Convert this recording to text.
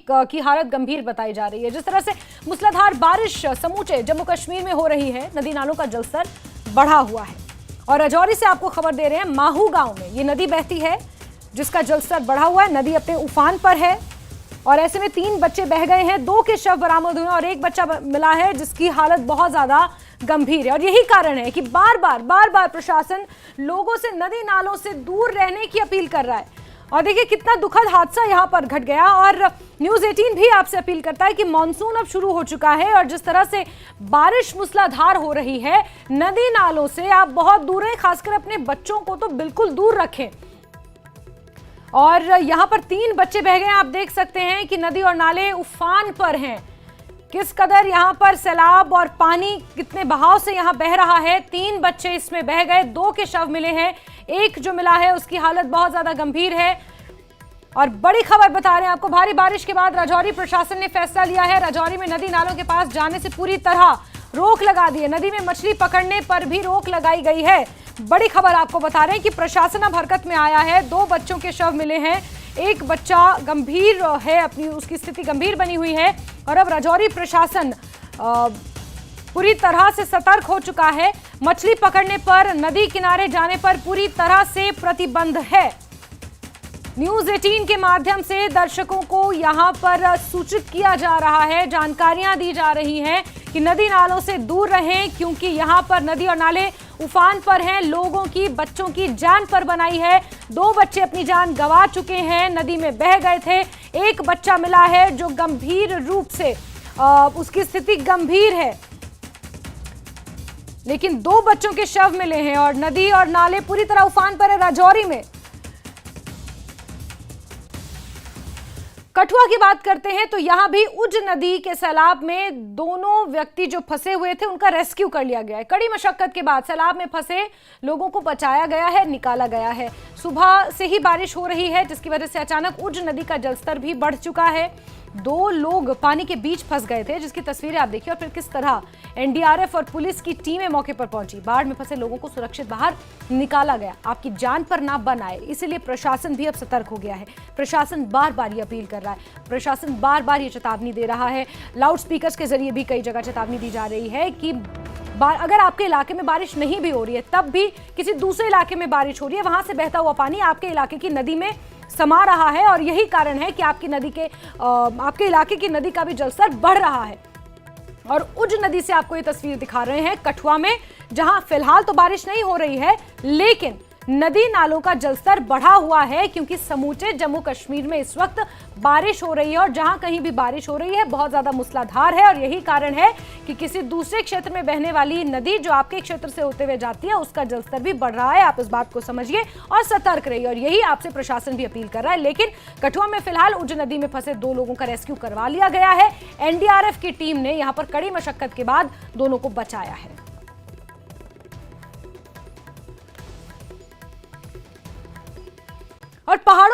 की हालत गंभीर बताई जा रही है। जिस तरह से मूसलाधार बारिश समूचे जम्मू कश्मीर में हो रही है, नदी नालों का जलस्तर बढ़ा हुआ है। और राजौरी से आपको खबर दे रहे हैं, माहू गांव में ये नदी बहती है जिसका जलस्तर बढ़ा हुआ है। नदी अपने उफान पर है और ऐसे में 3 बच्चे बह गए हैं, 2 के शव बरामद हुए और 1 बच्चा मिला है जिसकी हालत बहुत ज्यादा गंभीर है। और यही कारण है कि बार बार प्रशासन लोगों से नदी नालों से दूर रहने की अपील कर रहा है। और देखिए कितना दुखद हादसा यहां पर घट गया। और न्यूज़ 18 भी आपसे अपील करता है कि मॉनसून अब शुरू हो चुका है और जिस तरह से बारिश मूसलाधार हो रही है, नदी नालों से आप बहुत दूर हैं, खासकर अपने बच्चों को तो बिल्कुल दूर रखें। और यहां पर 3 बच्चे बह गए। आप देख सकते हैं कि नदी और नाले उफान पर हैं। किस कदर यहां पर सैलाब और पानी कितने बहाव से यहां बह रहा है। 3 बच्चे इसमें बह गए, 2 के शव मिले हैं, 1 जो मिला है उसकी हालत बहुत ज्यादा गंभीर है। और बड़ी खबर बता रहे हैं आपको, भारी बारिश के बाद राजौरी प्रशासन ने फैसला लिया है। राजौरी में नदी नालों के पास जाने से पूरी तरह रोक लगा दी है। नदी में मछली पकड़ने पर भी रोक लगाई गई है। बड़ी खबर आपको बता रहे हैं कि प्रशासन अब हरकत में आया है। 2 बच्चों के शव मिले हैं, 1 बच्चा गंभीर है, उसकी स्थिति गंभीर बनी हुई है। और अब राजौरी प्रशासन पूरी तरह से सतर्क हो चुका है। मछली पकड़ने पर, नदी किनारे जाने पर पूरी तरह से प्रतिबंध है। न्यूज़ 18 के माध्यम से दर्शकों को यहां पर सूचित किया जा रहा है, जानकारियां दी जा रही हैं कि नदी नालों से दूर रहें, क्योंकि यहां पर नदी और नाले उफान पर हैं। लोगों की, बच्चों की जान पर बनाई है। 2 बच्चे अपनी जान गंवा चुके हैं, नदी में बह गए थे। 1 बच्चा मिला है जो गंभीर रूप से उसकी स्थिति गंभीर है, लेकिन 2 बच्चों के शव मिले हैं और नदी और नाले पूरी तरह उफान पर है। राजौरी में कठुआ की बात करते हैं तो यहां भी उज नदी के सैलाब में दोनों व्यक्ति जो फंसे हुए थे उनका रेस्क्यू कर लिया गया है। कड़ी मशक्कत के बाद सैलाब में फंसे लोगों को बचाया गया है, निकाला गया है। सुबह से ही बारिश हो रही है जिसकी वजह से अचानक उज नदी का जलस्तर भी बढ़ चुका है। 2 लोग पानी के बीच फंस गए थे जिसकी तस्वीरें आप देखिए और फिर किस तरह एनडीआरएफ और पुलिस की टीमें मौके पर पहुंची। बाढ़ में फंसे लोगों को सुरक्षित बाहर निकाला गया। आपकी जान पर ना बन आए, इसलिए प्रशासन भी अब सतर्क हो गया है। प्रशासन बार-बार ये अपील कर रहा है, प्रशासन बार-बार ये चेतावनी दे रहा है। लाउड स्पीकर्स के जरिए भी कई जगह चेतावनी दी जा रही है कि अगर आपके इलाके में बारिश नहीं भी हो रही है, तब भी किसी दूसरे इलाके में बारिश हो रही है, वहां से बहता हुआ पानी आपके इलाके की नदी में समा रहा है और यही कारण है कि आपके इलाके की नदी का भी जलस्तर बढ़ रहा है। और उज नदी से आपको ये तस्वीर दिखा रहे हैं कठुआ में, जहां फिलहाल तो बारिश नहीं हो रही है, लेकिन नदी नालों का जलस्तर बढ़ा हुआ है क्योंकि समूचे जम्मू कश्मीर में इस वक्त बारिश हो रही है और जहां कहीं भी बारिश हो रही है बहुत ज्यादा मूसलाधार है। और यही कारण है कि किसी दूसरे क्षेत्र में बहने वाली नदी जो आपके क्षेत्र से होते हुए जाती है उसका जलस्तर भी बढ़ रहा है। आप इस बात को समझिए और सतर्क रहिए और यही आपसे प्रशासन भी अपील कर रहा है। लेकिन कठुआ में फिलहाल उज नदी में फंसे 2 लोगों का रेस्क्यू करवा लिया गया है। एनडीआरएफ की टीम ने यहां पर कड़ी मशक्कत के बाद दोनों को बचाया है। और पहाड़ों